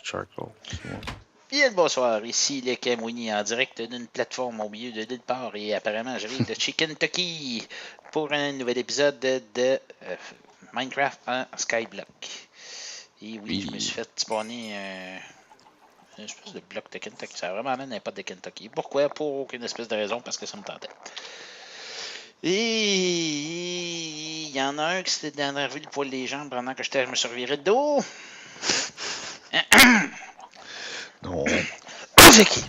charcoal. Bien le bonsoir, ici le Camouini en direct d'une plateforme au milieu de l'île Port et apparemment j'arrive de chez Kentucky pour un nouvel épisode de Minecraft en Skyblock. Et oui, je me suis fait spawner une espèce de bloc de Kentucky. Ça a vraiment amené n'importe de Kentucky. Pourquoi? Pour aucune espèce de raison, parce que ça me tentait. Et il y en a un qui s'était énervé le poil des jambes pendant que je me surveillais de dos. Non. C'est qui?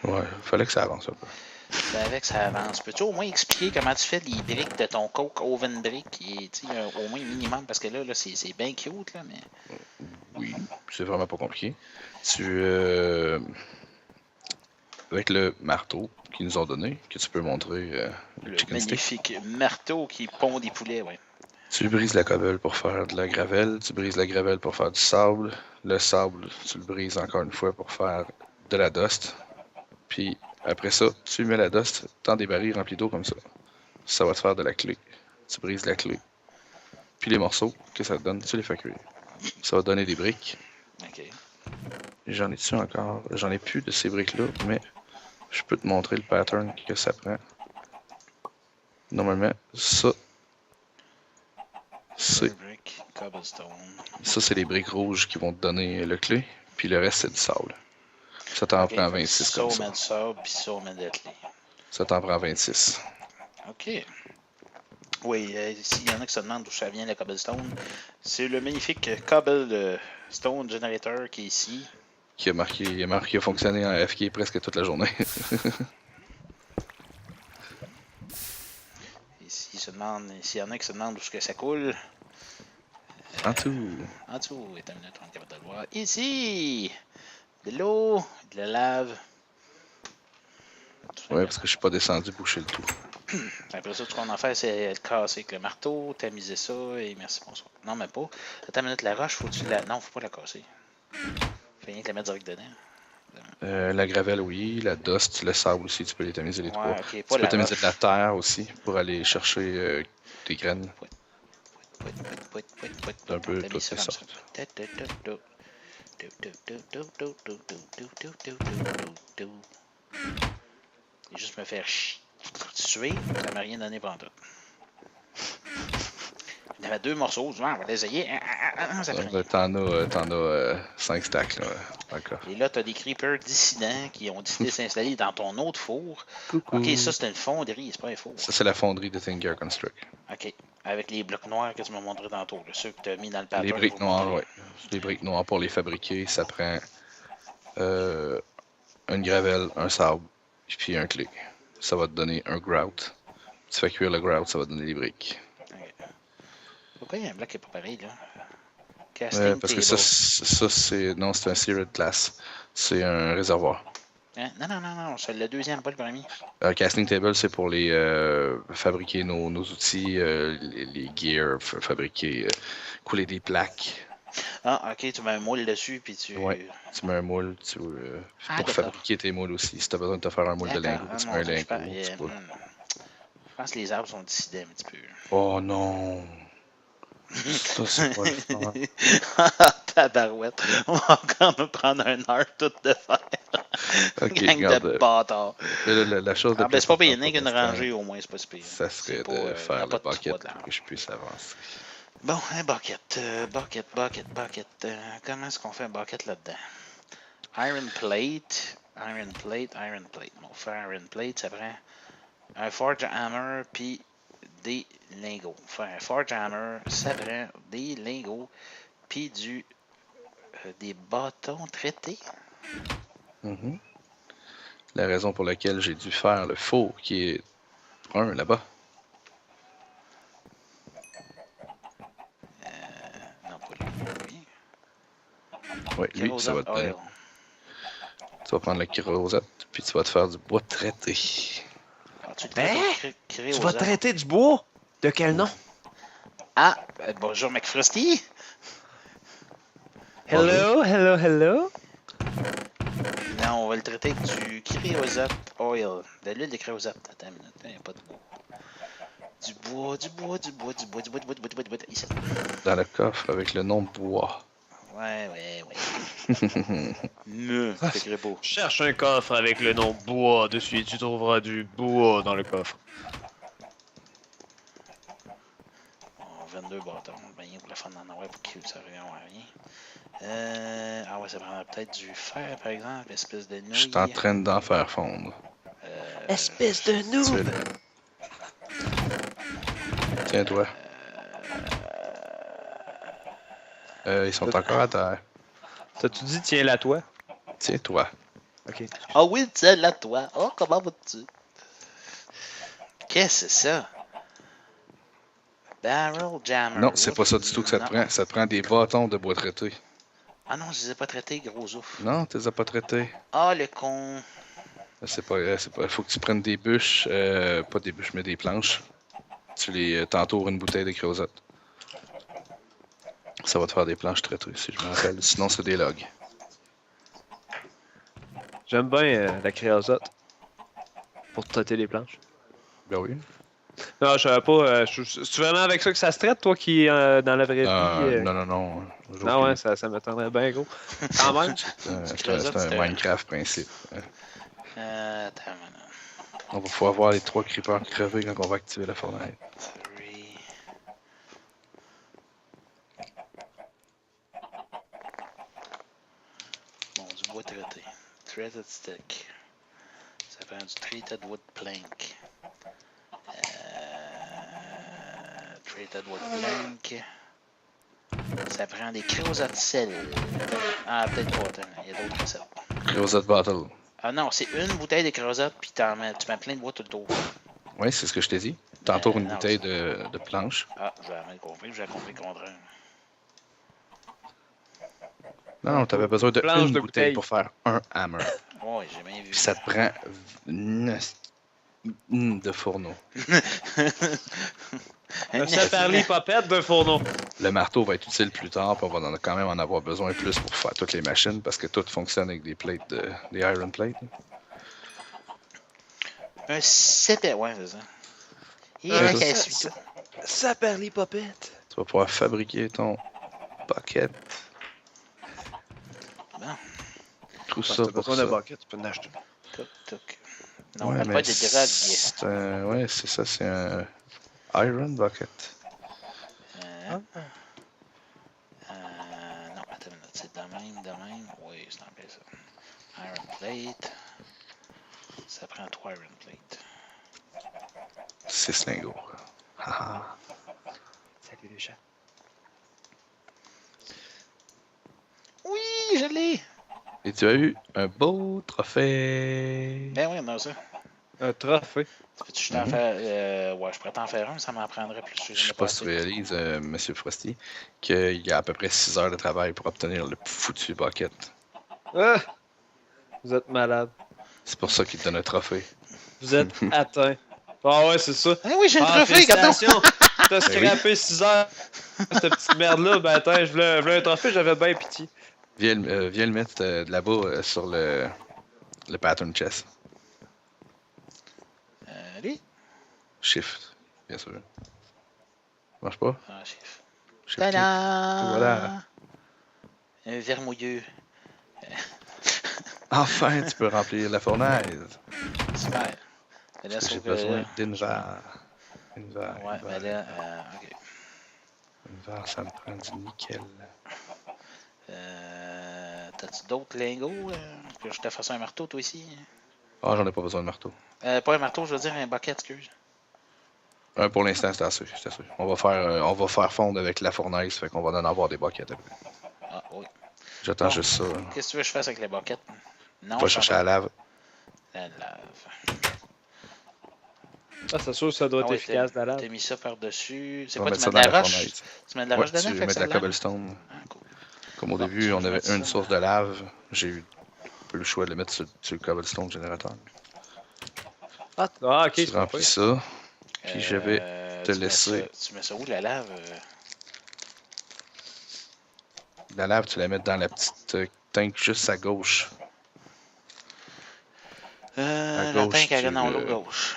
Ouais, fallait que ça avance un peu. Je savais que ça avance. Peux-tu au moins expliquer comment tu fais les briques de ton Coke Oven Brick? Et, au moins minimum, parce que là c'est bien cute, là, mais... Oui, c'est vraiment pas compliqué. Avec le marteau qu'ils nous ont donné, que tu peux montrer le chicken magnifique stick. marteau qui pond des poulets, ouais. Tu brises la cobble pour faire de la gravelle, tu brises la gravelle pour faire du sable, le sable, tu le brises encore une fois pour faire de la dust, puis après ça, tu mets la dust dans des barils remplis d'eau comme ça. Ça va te faire de la clé. Tu brises la clé. Puis les morceaux que ça te donne, tu les fais cuire. Ça va donner des briques. OK. J'en ai-tu encore? J'en ai plus de ces briques-là, mais je peux te montrer le pattern que ça prend. Normalement, ça, c'est les briques rouges qui vont te donner le clé, puis le reste, c'est du sable. Ça t'en prend 26 comme ça. Ça, on met du sable, puis ça, on met de la clé. Ça t'en prend 26. OK. Oui, s'il y en a qui se demandent d'où ça vient le cobblestone, c'est le magnifique cobblestone generator qui est ici. Qui a fonctionné en FK presque toute la journée. Et s'il y en a qui se demandent d'où ce que ça coule. En dessous. En dessous, est un minute, on est capable de le voir. Ici! De l'eau, de la lave. Ouais, parce que je suis pas descendu boucher le tout. Après ça, tout ce qu'on en fait, c'est le casser avec le marteau, tamiser ça, et merci, bonsoir. Non, mais pas. Attends une minute, la roche, faut-tu la... Non, faut pas la casser. Faut rien que la mettre direct dedans. La gravelle, oui. La dust, le sable aussi, tu peux les tamiser les trois. Okay, tu peux tamiser de la terre aussi pour aller chercher des graines. Un peu toutes les sortes. Et juste me faire tuer, ça m'a rien donné pendant tout. Il y avait 2 morceaux, on va l'essayer. T'en as 5 stacks là, encore. Et là, tu as des creepers dissidents qui ont décidé de s'installer dans ton autre four. Coucou. Ok, ça c'est une fonderie, c'est pas un four. Ça, c'est la fonderie de Thinker Construct. Ok, avec les blocs noirs que tu m'as montré tantôt, là, ceux que tu as mis dans le pattern. Les briques noires, oui. Les briques noires pour les fabriquer, ça prend une gravelle, un sable, puis un clé. Ça va te donner un grout. Tu fais cuire le grout, ça va te donner des briques. Pourquoi il y a un bloc qui n'est pas pareil, là? Parce que ça c'est... Non, c'est un seared glass. C'est un réservoir. Hein? Non, c'est le deuxième, pas le premier. Casting table, c'est pour les fabriquer nos outils, les gears, fabriquer, couler des plaques. Ah, ok, tu mets un moule dessus, puis tu... Ouais, tu mets un moule pour fabriquer tes moules aussi. Si tu as besoin de te faire un moule de lingot, tu mets un lingot. Je pense que les arbres sont dissidents un petit peu. Oh non! Ça, c'est pas le fun. Tabarouette. On va encore me prendre un heure tout de faire. Gang de bâtards. La chose de c'est pas pire, rien qu'une rangée au moins, c'est pas si pire. Ça serait de faire le bucket pour que je puisse avancer. Bon, un bucket. Comment est-ce qu'on fait un bucket là-dedans? Iron plate. Bon, faire iron plate, ça prend un forge hammer puis des lingots. Faire un forge hammer, ça prend des lingots puis des bâtons traités. Mm-hmm. La raison pour laquelle j'ai dû faire le four qui est un là-bas. Non, pas lui. Oui, lui, ça va te donner. Tu vas prendre le kérosate, puis tu vas te faire du bois traité. Tu vas traiter du bois? De quel nom? Ah, bonjour McFrosty. Hello. Non, on va le traiter avec du créosote oil. De l'huile de créosote. Attends une minute, il n'y a pas de bois. Du bois. Ici. Dans le coffre avec le nom bois. Ouais. C'est beau. Cherche un coffre avec le nom bois dessus et tu trouveras du bois dans le coffre. Bon, 22 bâtons. Ben, il y a pour le fun d'en avoir pour qu'ils ne servent à rien. Ah ouais, ça prendrait peut-être du fer, par exemple. Espèce de nouille. Je suis en train d'en faire fondre. Espèce de Tu noob! fais Tiens-toi. Ils sont encore à terre. T'as-tu dit tiens-la toi? Tiens-toi. Ok. Ah oui, tiens, là, toi. Oh, comment vas-tu? Qu'est-ce que c'est ça? Barrel Jammer. Non, c'est pas ça du tout que ça te Non. prend. Ça te prend des bâtons de bois traité. Ah non, je les ai pas traités, gros ouf. Non, tu les as pas traités. Ah, le con. C'est pas. Faut que tu prennes des bûches. Pas des bûches, mais des planches. Tu les t'entoures une bouteille de creosote. Ça va te faire des planches traitées, si je me rappelle. Sinon, c'est des logs. J'aime bien la créosote. Pour traiter les planches. Ben oui. Non, je savais pas. C'est vraiment avec ça que ça se traite, toi qui dans la vraie vie? Non. Non, ouais, ça m'étonnerait bien gros. Quand même. C'est un Minecraft principe. Attends, On va pouvoir voir les 3 creepers crever quand on va activer la fournaise. Bon, du bois traité. Threaded stick. Ça prend du treated wood plank. Treated wood plank. Ça prend des creosote sel. Ah, peut-être pas. Attends, il y a d'autres recettes. Creosote Bottle. Ah non, c'est une bouteille de creosote, puis tu mets plein de bois tout le tour. Oui, c'est ce que je t'ai dit. T'entoures une non, bouteille de planches. Ah, j'avais compris, j'ai compris le contraire. Non, t'avais besoin de Planche une de bouteille bouteille. pour faire un hammer. Ouais, j'ai bien vu. Puis ça te prend de fourneau. Un saperli popette de fourneau. Le marteau va être utile plus tard, puis on va quand même en avoir besoin plus pour faire toutes les machines, parce que tout fonctionne avec des plates, des iron plates. Un CP, ouais, c'est ça. Et Ouais, là, ça, qu'elle suit tout. Saperli popette. Tu vas pouvoir fabriquer ton bucket. Bon. Tout Si ça t'as pour besoin ça. d'un bucket, tu peux en acheter. Toc. Non, on Ouais, n'a mais pas de drogue. c'est un... Ouais, c'est ça, c'est un iron bucket. Non, attends une minute, c'est de même. Oui, c'est en plein ça. Iron plate. Ça prend 3 iron plates. 6 lingots. Haha. Salut les chats. Oui, je l'ai! Et tu as eu un beau trophée. Ben oui, on a ça. Un trophée. Peux-tu juste en faire. Ouais, je pourrais t'en faire un, ça m'en prendrait plus. Je sais pas si tu réalises, Monsieur Frosty, qu'il y a à peu près 6 heures de travail pour obtenir le foutu bucket. Ah! Vous êtes malade. C'est pour ça qu'il te donne un trophée. Vous êtes atteint. Ah ouais, c'est ça. Ah oui, j'ai un trophée, regarde donc! félicitations. T'as scrappé 6 heures. Cette petite merde-là, ben attends, je voulais un trophée, j'avais bien pitié. Viens le mettre là-bas sur le pattern chess. Allez. Shift, bien sûr. Marche pas? Ah, chef. Shift click. Tada! Voilà. Un verre mouilleux. Enfin, tu peux remplir la fournaise. Super. Mais là, Parce que j'ai sauf que besoin là, d'invar. Ouais, mais là, ok. Invar, ça me prend du nickel. T'as-tu d'autres lingots? Que je te fasse un marteau, toi aussi? Ah, j'en ai pas besoin de marteau. Pas un marteau, je veux dire un bucket, excuse. Pour l'instant, c'est assez. On va faire fondre avec la fournaise, fait qu'on va en avoir des buckets après. Ah, oui. J'attends Bon. juste ça. Qu'est-ce que tu veux que je fasse avec les buckets? Non, Va chercher la lave. La lave. Ah, c'est sûr que ça doit être Ah ouais, efficace, la lave. T'as mis ça par-dessus. C'est On va quoi, tu mettre mets ça de dans la la roche? fournaise. Tu mets de la Ouais, roche dedans? tu fait que mets de ça la lave? cobblestone. Ah, cool. Comme au Bon, début, tu on vas avait mettre une ça. source de lave. J'ai eu pas le choix de le mettre sur le cobblestone générateur. Ah, ok, Tu c'est pas remplis pire. ça. Puis je vais te tu mets laisser. tu mets ça où, la lave? La lave, tu la mets dans la petite tank juste à gauche. La gauche, tank à tu dans l'eau le- gauche.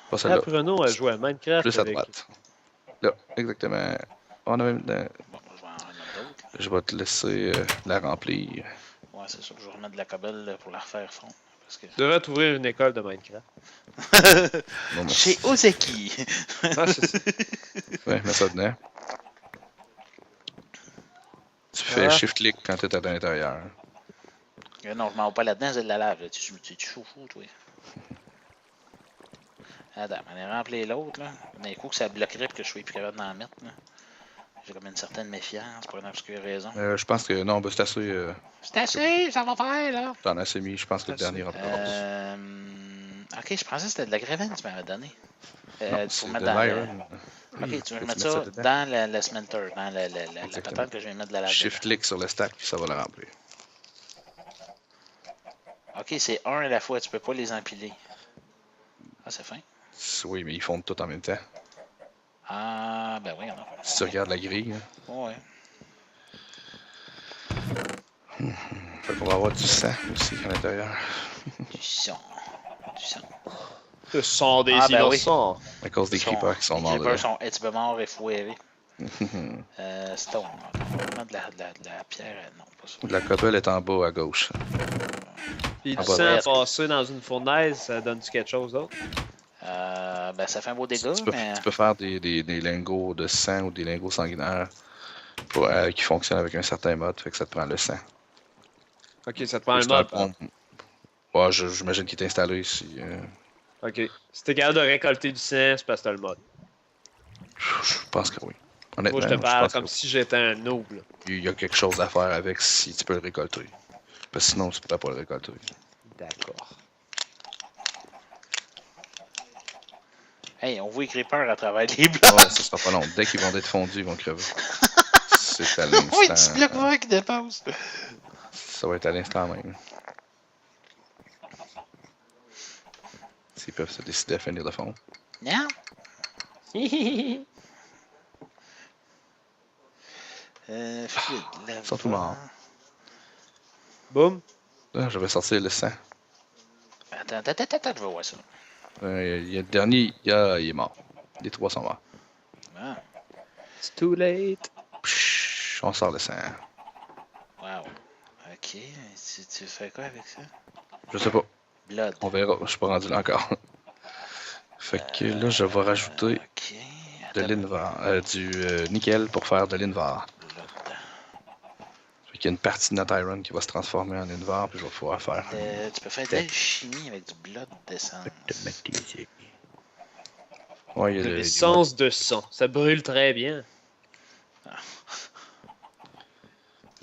Pas Ah, celle-là. Bruno a joué à Minecraft Plus à avec... droite. Là, exactement. On a même. Bon, je vais en mettre d'autres. Je vais te laisser la remplir. Ouais, c'est sûr. Je vais remettre de la cobble pour la refaire fondre. Parce que... Tu devrais t'ouvrir une école de Minecraft. Bon, Chez merci. Ozeki. Ah, c'est ça. Ouais, mets ça dedans. Tu fais Ah. shift-click quand tu es à l'intérieur. Non, je m'en vais pas là-dedans, c'est de la lave. Là. Tu fou, toi. Attends, on est rempli l'autre, là. D'un coup, que ça bloquerait et que je sois plus capable d'en mettre, là. J'ai comme une certaine méfiance pour une obscure raison. Je pense que non, c'est assez. C'est assez, ça va faire, là. T'en as assez mis, je pense que le Assez. dernier remplit. Ok, je pensais que c'était de la gravelle que tu m'avais donné. Non, Pour c'est mettre de dans le... l'iron. Ok, tu veux Peux-tu mettre mettre ça dedans? dans le smelter, dans la Exactement. patente que je vais mettre de la lave. Shift-click sur le stack, puis ça va le remplir. Ok, c'est un à la fois, tu peux pas les empiler. Ah, c'est fin. Oui, mais ils fondent tout en même temps. Ah, ben oui, non. Si tu regardes la grille, hein, Ouais. pour avoir du sang aussi à l'intérieur. Du sang. Du sang. Le son des Ah, ben oui. innocents. À cause des creepers qui sont morts Les creepers dedans. sont un petit peu morts et fouérés. Stone. Vraiment de la pierre, non, pas ça. La cobble est en bas à gauche. Puis Ah, du bah, sang ouais. passé dans une fournaise, ça donne-tu quelque chose d'autre? Ben, ça fait un beau Tu dégât, peux, mais... tu peux faire des lingots de sang ou des lingots sanguinaires qui fonctionnent avec un certain mode, fait que ça te prend le sang. Ok, ça te prend le Juste un mode. bon. Ouais, j'imagine qu'il est installé si. Ok. Si t'es capable de récolter du sang, c'est parce que t'as le mode. Je pense que oui. Honnêtement, Moi, je te je parle pense comme si j'étais un noob. Là. qu'il y a quelque chose à faire avec si tu peux le récolter. Parce que sinon, tu pourrais pas le récolter. D'accord. Hey, on voit les creepers à travers les blocs. Ouais, ça sera pas long. Dès qu'ils vont être fondus, ils vont crever. C'est à Oui, l'instant. petit bloc vert qui dépasse. Ça va être à l'instant même. S'ils peuvent se décider à finir de fond. Non? Fluide, Ils sont tous morts. Boum. Là, je vais sortir le sang. Attends, je vais voir ça. Il y a le dernier, il est mort. Les trois sont morts. Ah, It's too late. Psh, on sort le sang. wow. Ok, tu fais quoi avec ça? Je sais pas. Blood. On verra. Je suis pas rendu là encore. Fait que là, je vais rajouter Ok. de Attends, l'invar, du nickel pour faire de l'invar. blood. Fait qu'il y a une partie de notre iron qui va se transformer en invar, puis je vais pouvoir faire Tu peux faire de l'alchimie avec du blood d'essence. automatisé. Ouais, il y a De le l'essence de sang. Ça brûle très bien.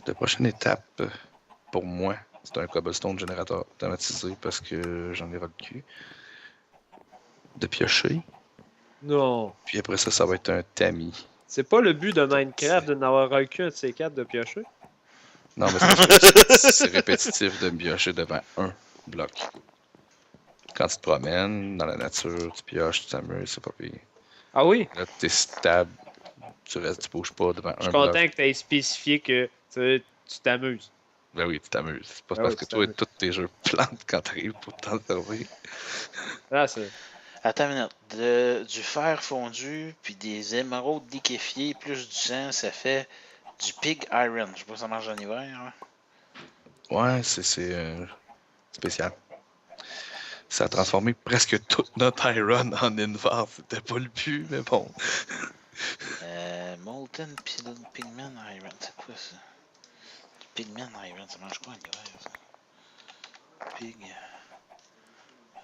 la prochaine étape pour moi, c'est un cobblestone générateur automatisé parce que j'en ai ras le cul. De piocher. Non. Puis après ça, ça va être un tamis. C'est pas le but de Minecraft de n'avoir un cul un de ces quatre de piocher? Non, mais c'est parce que c'est répétitif de me piocher devant un bloc. Quand tu te promènes dans la nature, tu pioches, tu t'amuses, c'est pas pire. Ah oui? Là, t'es stable, tu bouges pas devant Je suis un bloc. content que tu aies spécifié que tu t'amuses. Ben oui, tu t'amuses. C'est pas Ben parce oui, que tu toi, t'amuses. tous tes jeux plantent quand t'arrives pour t'en servir. Ah, c'est... Attends une minute. Du fer fondu, puis des émeraudes liquéfiées, plus du sang, ça fait du pig iron. Je sais pas si ça marche en hiver. Hein? Ouais, c'est spécial. Ça a transformé presque toute notre iron en invar. C'était pas le but, mais bon. Molten pigment iron. C'est quoi ça? Du pigment iron, ça marche quoi en hiver ça? Pig.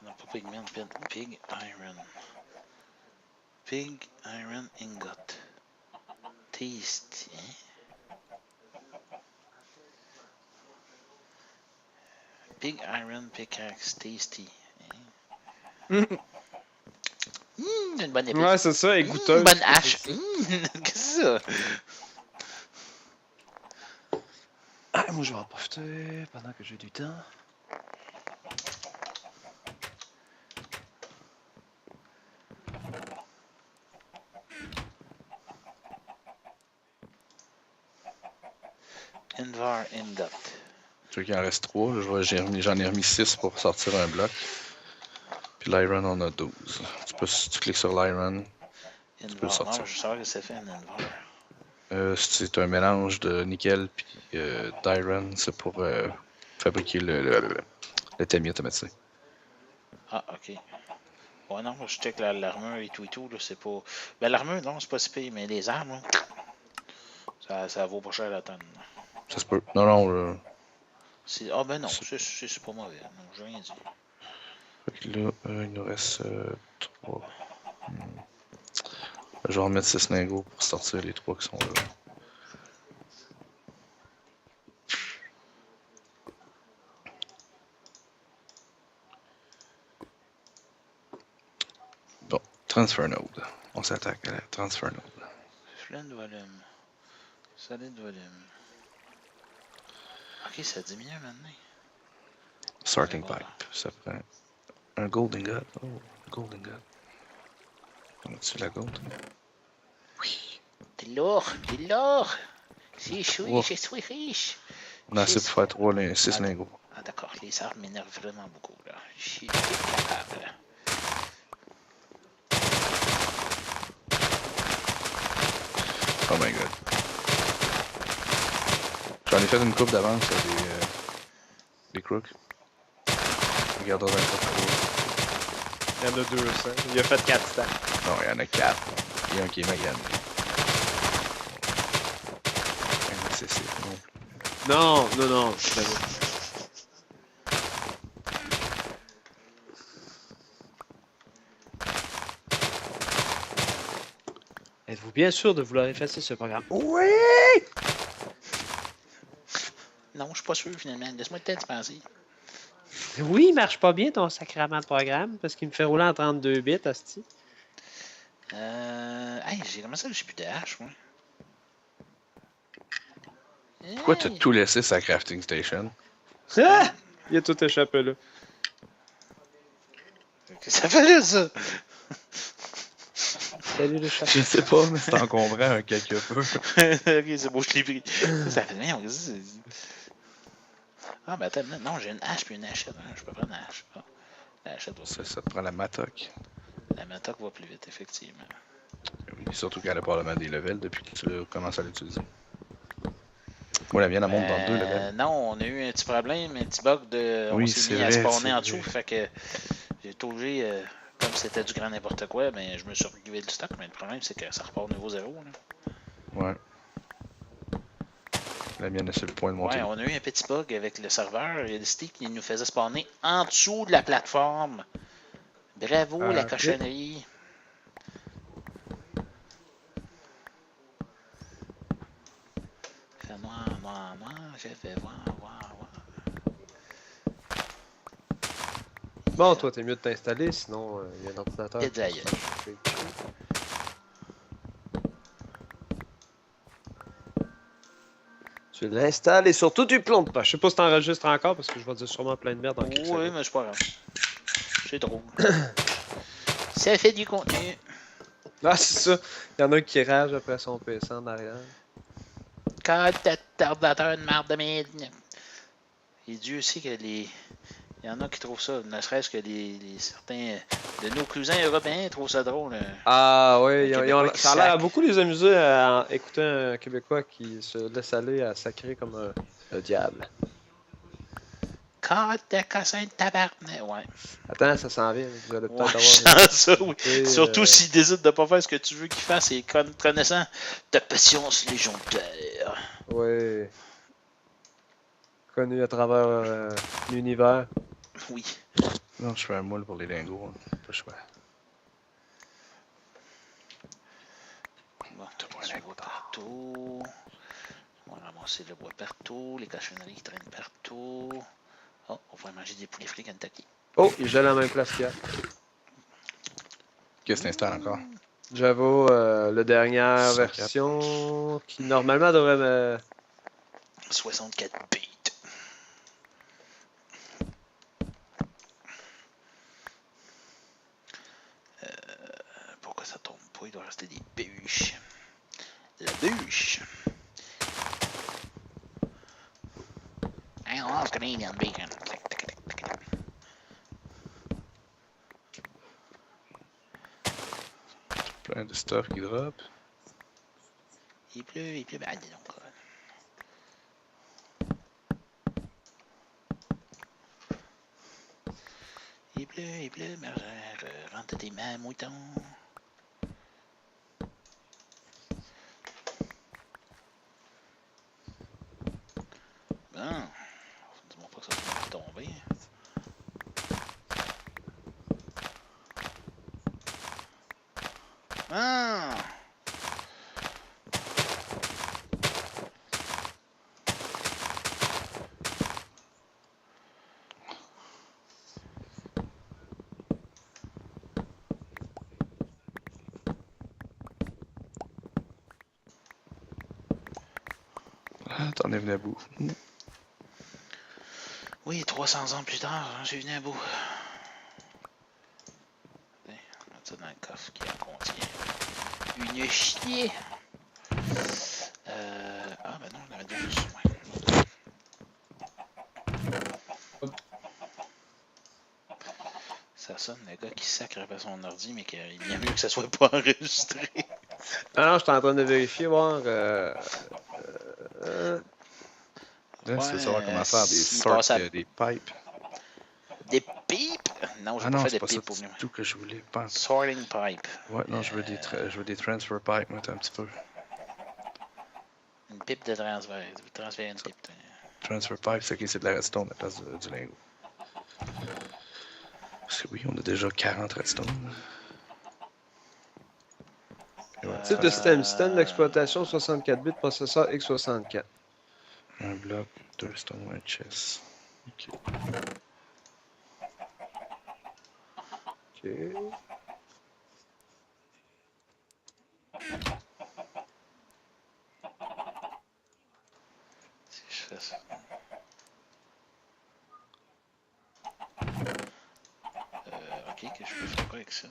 Non, pas pigment, pig iron. Pig iron ingot. Tasty. Pig iron pickaxe tasty. Une bonne épée. Ouais, c'est ça, et goûteuse. Une bonne hache. Qu'est-ce que c'est ça? Ah, moi, je vais en profiter pendant que j'ai du temps. Invar ingot. Tu veux qu'il en reste 3. J'en ai remis 6 pour sortir un bloc. Puis l'iron, on a 12. Si tu cliques sur l'iron, peux le Invar. sortir. Non, je sais que c'est fait un invar. C'est un mélange de nickel et d'iron. C'est pour fabriquer le tamis automatisé. Ah, ok. Ouais, non, je check l'armure et tout, là, c'est pas. Ben, l'armure, non, c'est pas si pire, mais les armes, là, ça vaut pas cher la tonne. Ça se peut. Non. Ah, ben non, c'est pas mauvais. Non, j'ai rien dit. Fait que là, il nous reste 3. Je vais remettre 6 lingots pour sortir les 3 qui sont là. Bon, transfer node. On s'attaque à la transfer node. Plein de volume. Solide volume. Ok, ça diminue maintenant. Sorting pipe. Ça prend un gold ingot. Oh, gold ingot. On a-tu la gold? Oui. De l'or. Si, je Oh. suis riche. On a assez pour faire 6 lingots. Ah, d'accord, les armes m'énervent vraiment beaucoup, là. Je suis capable. Oh my god. J'en ai fait une coupe d'avance à des crooks. Regarde dans un coup. Il y en a 200. Il a fait 4 stacks. Non, il y en a 4. Il y a un qui est magané. C'est Non. Êtes-vous bien sûr de vouloir effacer ce programme? Oui! Non, je suis pas sûr, finalement. Laisse-moi peut-être penser. Oui, il marche pas bien ton sacrament de programme parce qu'il me fait rouler en 32 bits, asti. Hey, j'ai commencé, j'ai plus de hache, moi. Pourquoi t'as tout laissé sa crafting station? Ah! Il a tout échappé là. Qu'est-ce que ça fait là, ça? Salut le chat. Je sais pas, mais c'est encombrant un quelque peu. Ok, c'est beau, je l'ai pris. Ça fait bien, Ah, ben attends, non, j'ai une hache puis une hachette. Hein. Je peux prendre une hache. Ah, la hachette va plus vite. Ça te prend la matoc. La matoc va plus vite, effectivement. Oui, surtout qu'elle a probablement des levels depuis que tu commences à l'utiliser. Moi, la mienne, elle monte dans 2 levels. Non, on a eu un petit problème, un petit bug de. Oui, On s'est mis c'est à vrai, spawner en c'est dessous, vrai. fait que j'ai été obligé, comme c'était du grand n'importe quoi, ben je me suis recuvé le stock, mais le problème c'est que ça repart au niveau 0. Là. Ouais. La mienne est sur le point de monter. Ouais, on a eu un petit bug avec le serveur. Il y a des sticks qui nous faisaient spawner en dessous de la plateforme. Bravo, la cochonnerie. Fait noir, je vais voir. Bon, toi, t'es mieux de t'installer, sinon il y a un ordinateur. Il y a de la gueule. Tu l'installes et surtout tu plantes pas. Je sais pas si t'enregistres encore parce que je vais dire sûrement plein de merde dans quelques Oui, secondes. mais c'est pas grave. C'est drôle. Ça fait du contenu. Ah, c'est ça. Il y en a un qui rage après son PC en arrière. Quand t'as ordinateur de marde de merde. Et Dieu sait que les. Il y en a qui trouvent ça, ne serait-ce que certains de nos cousins européens trouvent ça drôle. Ah oui, ça a l'air à sac. beaucoup les amuser à écouter un Québécois qui se laisse aller à sacrer comme un diable. Quand t'as cassé de tabarnak. Ouais. Attends, ça s'en vient. Vous allez peut-être Ouais, je avoir... sens ça, oui. Surtout s'il décide de pas faire ce que tu veux qu'il fasse et connaissant ta patience légendaire. Oui. Connu à travers l'univers. Oui. Non, je fais un moule pour les lingots. Pas le choix. Bon, du bois partout. On va ramasser le bois partout. Les cochonneries qui traînent partout. Oh, on va manger des poulets frits Kentucky. Oh, il gèle à la même place qu'il y a. Qu'est-ce que tu installes encore? Java, la dernière version qui normalement devrait me... 64 bits. Pourquoi ça tombe pas? Il doit rester des bûches. La bûche. I love Canadian bacon. Plein de stuff qui drop. Il pleut. Ben, dis donc. Il pleut, bergère, rentre tes mains, mouton. Bon, dis-moi pas que ça va tomber. Ah! T'en es venu à bout. Oui, 300 ans plus tard, j'ai venu à bout. On va mettre ça dans le coffre qui en contient une chier. Ah ben non, j'en avais 12. Ouais. Ça sonne le gars qui sacre après son ordi, mais qu'il est bien mieux que ça soit pas enregistré. Ah non, je suis en train de vérifier, voir. Là, tu veux savoir comment faire des sortes, des pipes. Des pipes? Non, j'ai Ah pas non, fait c'est de pas ça pipes au mieux. du tout que je voulais. Pas. Sorting pipe. Ouais, non, je veux des transfer pipes, moi, un petit peu. Une pipe de transfert. Tu veux transférer une pipe. Transfer pipe, c'est ok, c'est de la redstone à la place du lingot. Parce que oui, on a déjà 40 redstone. Type de système d'exploitation 64 bits, processeur x64. Un bloc, 2 stones, un chest. Ok. Ok. Si je fais ça. Ok, que je peux faire quoi avec ça?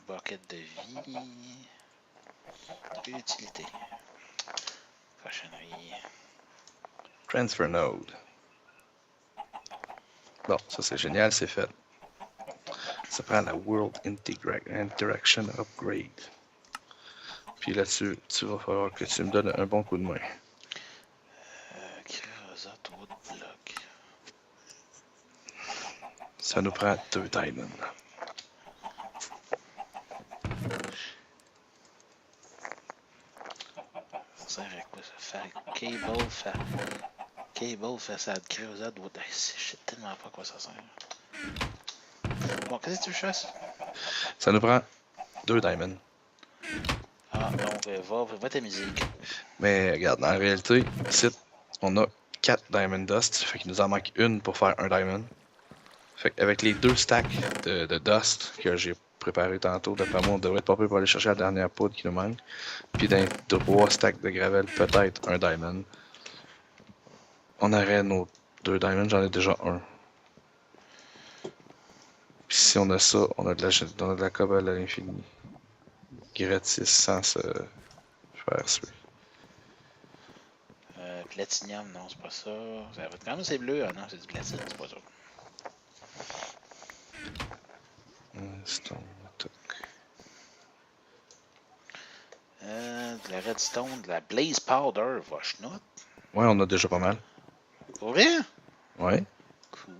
Bucket de vie. Utilité. Cochonnerie. Transfer node. Bon, ça c'est génial, c'est fait. Ça prend la World Interaction Upgrade. Puis là-dessus, tu vas falloir que tu me donnes un bon coup de main. Creosote wood block. Ça nous prend 2 diamonds. Ça sert à quoi ça? Faire cable, façade, creosote wood. Je sais tellement pas à quoi ça sert. Bon, qu'est-ce que tu fasses? Ça nous prend 2 diamonds. Ah, donc, va ta musique. Mais regarde, en réalité, ici, on a 4 diamond dust. Fait qu'il nous en manque une pour faire un diamond. Fait qu'avec les 2 stacks de dust que j'ai préparé tantôt, d'après moi, on devrait être pas prêt pour aller chercher la dernière poudre qui nous manque. Puis dans 3 stacks de gravel, peut-être un diamond. On aurait nos 2 diamonds, j'en ai déjà un. Puis si on a ça, on a de la cobble à l'infini. Gratis sans se faire suer. Platinium, non, c'est pas ça. Quand même, c'est bleu. Ah non, c'est du platine, c'est pas ça. Stone, De la redstone, de la blaze powder, vache note. Ouais, on a déjà pas mal. Pour vrai? Ouais. Cool.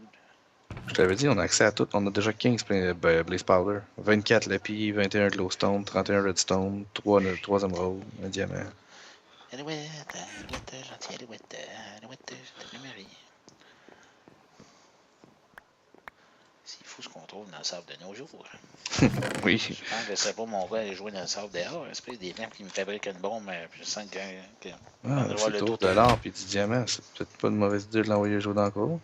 Je t'avais dit, on a accès à tout. On a déjà 15 Blaze Powder, 24 Lapi, 21 Glowstone, 31 Redstone, 3 émeraudes, un diamant. Alouette, gentil alouette, je t'aime Marie. C'est fou ce qu'on trouve dans le sable de nos jours. Oui. Je pense que c'est pas mon gars aller jouer dans le sable dehors. Espèce des mecs qui me fabriquent une bombe, je sens que. C'est autour de l'or et du diamant. C'est peut-être pas une mauvaise idée de l'envoyer jouer dans le cours.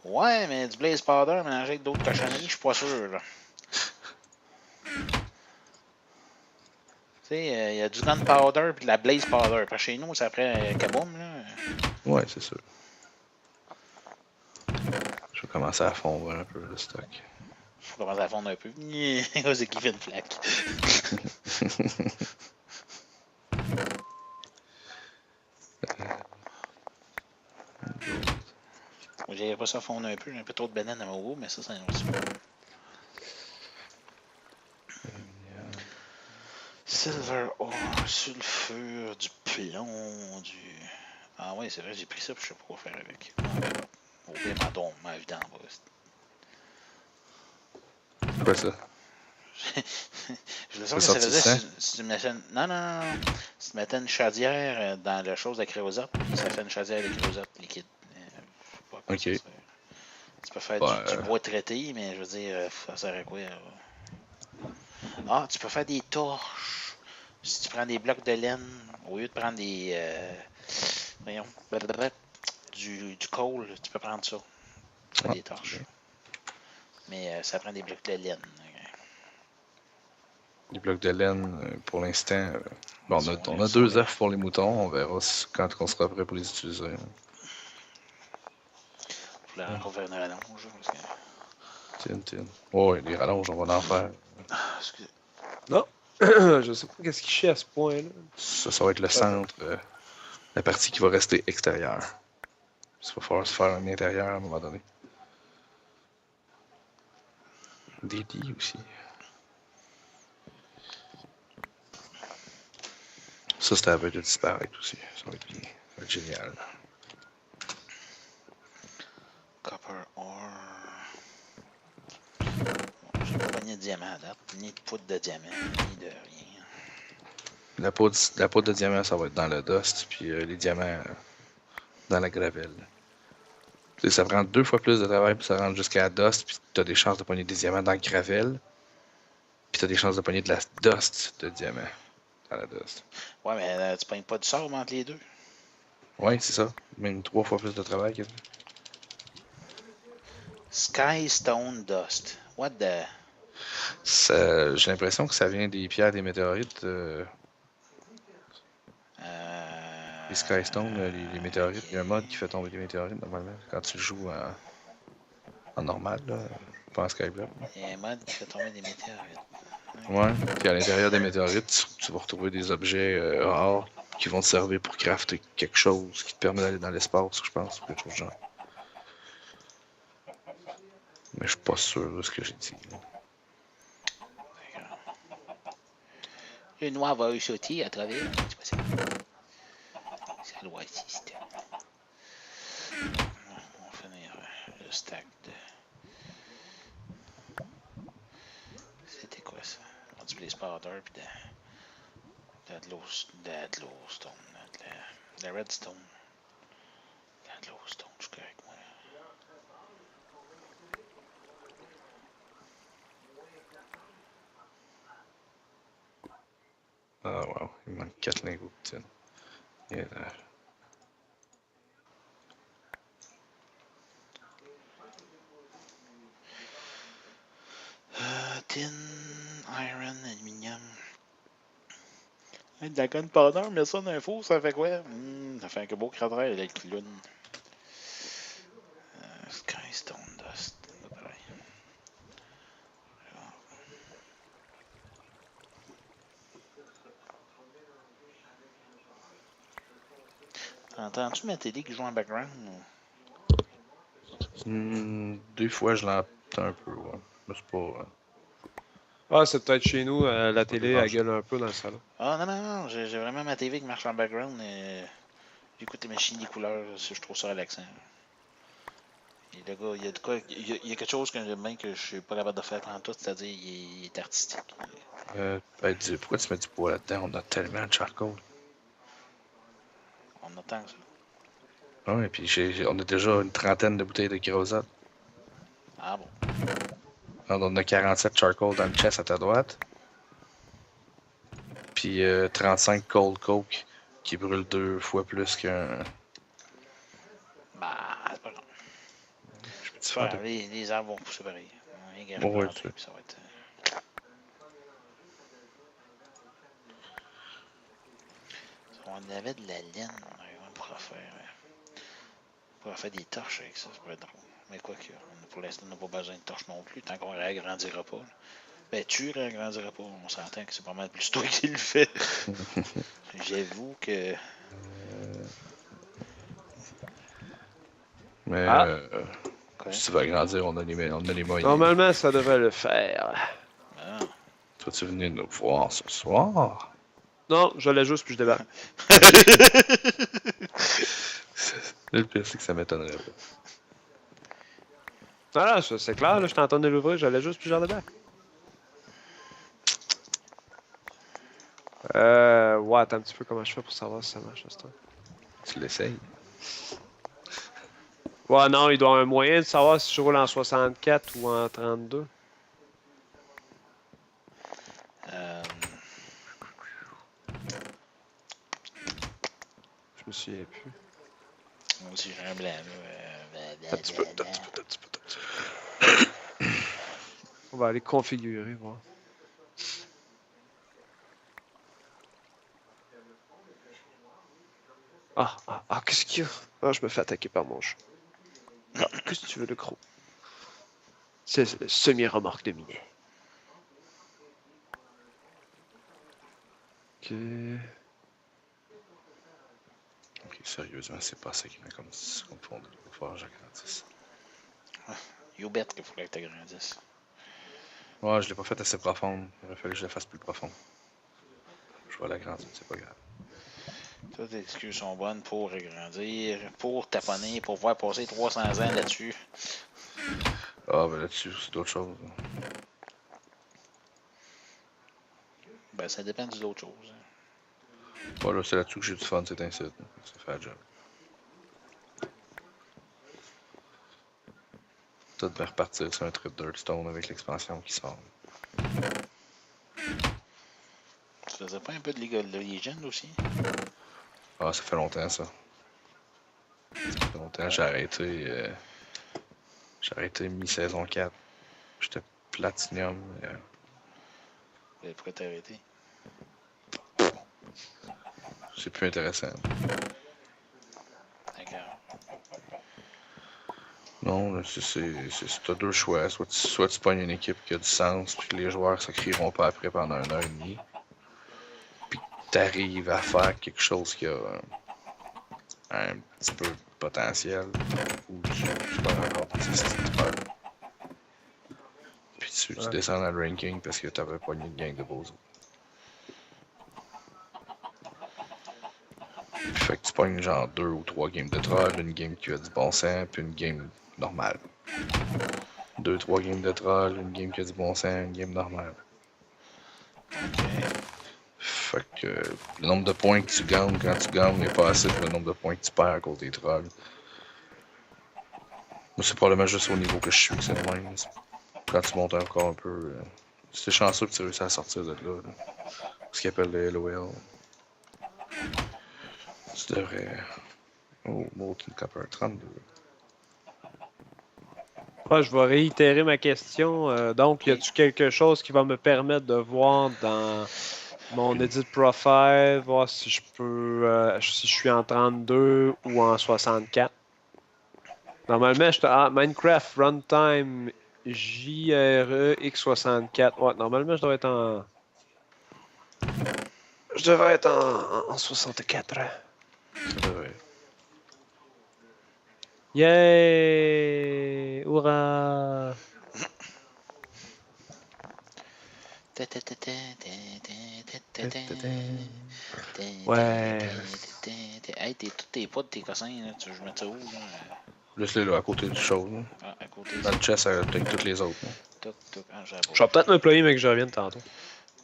Ouais, mais du blaze powder mélangé avec d'autres cochonneries, je suis pas sûr. Là. Tu sais, il y a du gunpowder et de la blaze powder. Parce que chez nous, c'est après kaboom. Là. Ouais, c'est sûr. Je vais commencer à fondre un peu le stock. Je commence à fondre un peu. C'est qui fait une flaque. Moi, J'irais pas ça fondre un peu. J'ai un peu trop de bananes à mon goût, mais ça, c'est un autre sujet. Silver ore, sulfure, du plomb, du... Ah ouais, c'est vrai, j'ai pris ça, puis je sais pas quoi faire avec. Au pire, ma vidange. C'est quoi ça? Je le sens que ça faisait si tu mettais... Non. Si tu mettais une chaudière dans la chose de créosote, ça fait une chaudière de créosote liquide. Je sais pas quoi ça sert. Tu peux faire du bois traité, mais je veux dire, ça sert à quoi? Ah, tu peux faire des torches. Si tu prends des blocs de laine, au lieu de prendre des... voyons, du coal, tu peux prendre ça. Faire des torches. Mais ça prend des blocs de laine. Les blocs de laine, pour l'instant, bon, on a 2 œufs pour les moutons. On verra quand on sera prêt pour les utiliser. Je voulais encore faire une rallonge. Tiens. Ouais, les rallonges, on va en faire. Excusez. Non. Je sais pas qu'est-ce qu'il chie à ce point-là. Ça va être le centre, la partie qui va rester extérieure. Il va falloir se faire un intérieur à un moment donné. Des lits aussi. Ça, c'était à de disparaître aussi. Ça va être bien. Ça va être génial. Copper ore. Bon, j'ai pas pogné de diamant à date. Ni de poudre de diamant, ni de rien. La poudre de diamant, ça va être dans le dust, puis les diamants dans la gravelle. T'sais, ça prend 2 fois plus de travail pour ça rentre jusqu'à la dust, puis t'as des chances de pogner des diamants dans la gravelle, puis t'as des chances de pogner de la dust de diamants dans la dust. Ouais, mais tu pognes pas du sable entre les deux. Ouais, c'est ça. Même 3 fois plus de travail. Sky Stone Dust. What the... J'ai l'impression que ça vient des pierres des météorites. Les Skystone, les météorites. Il y a un mode qui fait tomber des météorites normalement quand tu le joues en normal, là, pas en Skyblock. Il y a un mode qui fait tomber des météorites. Ouais, puis à l'intérieur des météorites, tu vas retrouver des objets rares qui vont te servir pour crafter quelque chose qui te permet d'aller dans l'espace, je pense, ou quelque chose de genre. Mais je suis pas sûr de ce que j'ai dit. Le noir va sauter à travers. C'est pas ça. Ça doit exister. On va finir le stack de... C'était quoi ça? Du blaze powder pis de l'ostone. De la redstone. De l'ostone, je suis correct, moi. Ah wow, il manque 4 lingots de tin. Et là. Tin, iron, aluminium. De la gunpowder, mais ça dans un four, ça fait quoi? Ça fait un beau cratère avec le clown. Skystone Dust. Pareil. Entends-tu ma télé qui joue en background? 2 fois, je l'entends un peu, ouais. Mais c'est pas. Ah, c'est peut-être chez nous, la télé, elle gueule un peu dans le salon. Ah non, j'ai vraiment ma TV qui marche en background et j'écoute les machines des couleurs, je trouve ça relaxant. Et le gars, il y a de quoi, il y a quelque chose que j'aime bien que je suis pas capable de faire en tout, c'est-à-dire il est artistique. Pourquoi tu mets du bois là-dedans? On a tellement de charcoal. On attend ça. Ouais, puis on a déjà une trentaine de bouteilles de kérosène. Ah bon. Alors, on a 47 charcoal dans le chest à ta droite. Puis 35 cold coke qui brûle 2 fois plus qu'un. Bah, c'est pas grave. Je peux te faire Les arbres vont pousser pareil. Ouais, Ça va être... On avait de la laine, on pourra faire des torches avec ça, ça pourrait être drôle. Mais quoi que, pour l'instant, on n'a pas besoin de torches non plus, tant qu'on ne réagrandira pas. Là. Ben, tu réagrandiras pas, on s'entend que c'est pas mal plus toi qui le fais. J'avoue que... Mais Ok. si tu veux agrandir, on a les moyens. Normalement, ça devrait le faire. Ah. Toi, tu venir nous voir ce soir? Non, je l'ajuste puis je débarque. Le pire, c'est que ça m'étonnerait pas. Ah, c'est clair, là, je t'entends de l'ouvrir, je l'ajuste puis je débarque. Ouais, attends un petit peu comment je fais pour savoir si ça marche à ce temps. Tu l'essayes? Ouais, non, il doit avoir un moyen de savoir si je roule en 64 ou en 32. Je me souviens plus. Moi aussi, j'ai un blanc. Un petit peu. On va aller configurer, voir. Qu'est-ce qu'il y a? Ah, je me fais attaquer par mon chat. Ah, qu'est-ce que tu veux, le gros? C'est le semi-remorque de minet. Ok. Ok, sérieusement, c'est pas ça qui m'a comme confondu. Il va falloir que j'agrandisse. You bet qu'il faudrait que tu agrandisses. Ouais, je l'ai pas fait assez profonde. Il aurait fallu que je la fasse plus profonde. Je vais l'agrandir, c'est pas grave. Toutes les excuses sont bonnes pour agrandir, pour taponner, pour voir passer 300 ans là-dessus. Ah, ben là-dessus, c'est d'autres choses. Ben, ça dépend d'autres choses. Voilà, c'est là-dessus que j'ai du fun, c'est ainsi. Ça fait la job. Tout va repartir sur un trip Dirtstone avec l'expansion qui sort. Tu faisais pas un peu de League of Legends aussi? Ah, ça fait longtemps, ça. Ça fait longtemps, j'ai arrêté mi-saison 4. J'étais Platinum. Pourquoi t'as arrêté? C'est plus intéressant. D'accord. Non, là, t'as deux choix. Soit tu pognes une équipe qui a du sens, puis que les joueurs ne crieront pas après pendant 1 heure et demie. Puis que t'arrives à faire quelque chose qui a un petit peu de potentiel. Ou je pas encore puis tu descends dans le ranking parce que t'avais pogné une gang de beaux autres. Fait que tu pognes genre 2 ou 3 games de troll, une game qui a du bon sens, puis une game normale. 2-3 games de troll, une game qui a du bon sens, une game normale. Fait que le nombre de points que tu gagnes quand tu gagnes n'est pas assez pour le nombre de points que tu perds à cause des trolls. Moi, c'est probablement juste au niveau que je suis que c'est le même. Quand tu montes encore un peu, c'est chanceux que tu réussis à sortir de là. Ce qu'ils appellent le LOL. Tu devrais. Oh, Molten Copper 32. Ouais, je vais réitérer ma question. Donc, y a-tu quelque chose qui va me permettre de voir dans mon edit profile, voir si je peux, si je suis en 32 ou en 64? Normalement, Minecraft Runtime JRE X64. Ouais, normalement, je devrais être en. Je devrais être en 64. Ça devrait. Yay! Hurrah! Ouais. Hey, tous tes potes, tes cossins, là, tu veux que je mette ça où, là? Laisse-les là, à côté du show. Là. Ah, à côté. Dans le chest avec toutes les autres. Là. Je vais peut-être me ployer, mais que je revienne tantôt.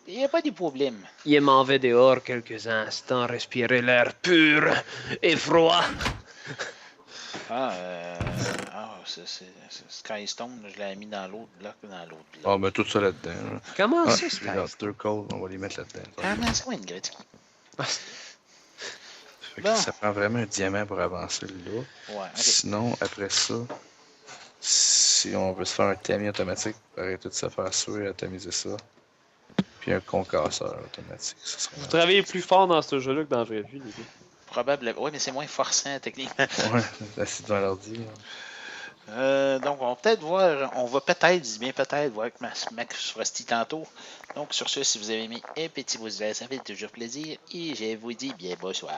Il n'y a pas de problème. Il m'en va dehors quelques instants, respirer l'air pur et froid. C'est Skystone, je l'ai mis dans l'autre bloc, Ah, mais tout ça là-dedans. Là. Comment ça, Les Skystone? After Cold, on va les mettre là-dedans. Comment ça, une Gretzky? Fait que ça prend vraiment un diamant pour avancer là. Ouais, okay. Sinon, après ça, si on veut se faire un tamis automatique, arrêter de se faire suer, atomiser ça. Puis un concasseur automatique. Vous travaillez plus fort dans ce jeu-là que dans la vraie vie, les gars. Probablement. Oui, mais c'est moins forçant techniquement. Ouais, assis devant l'ordi. Donc, on va peut-être, je dis bien peut-être, voir avec Max Frosty tantôt. Donc, sur ce, si vous avez aimé un petit pouce vert, ça fait toujours plaisir. Et je vous dis bien bonsoir.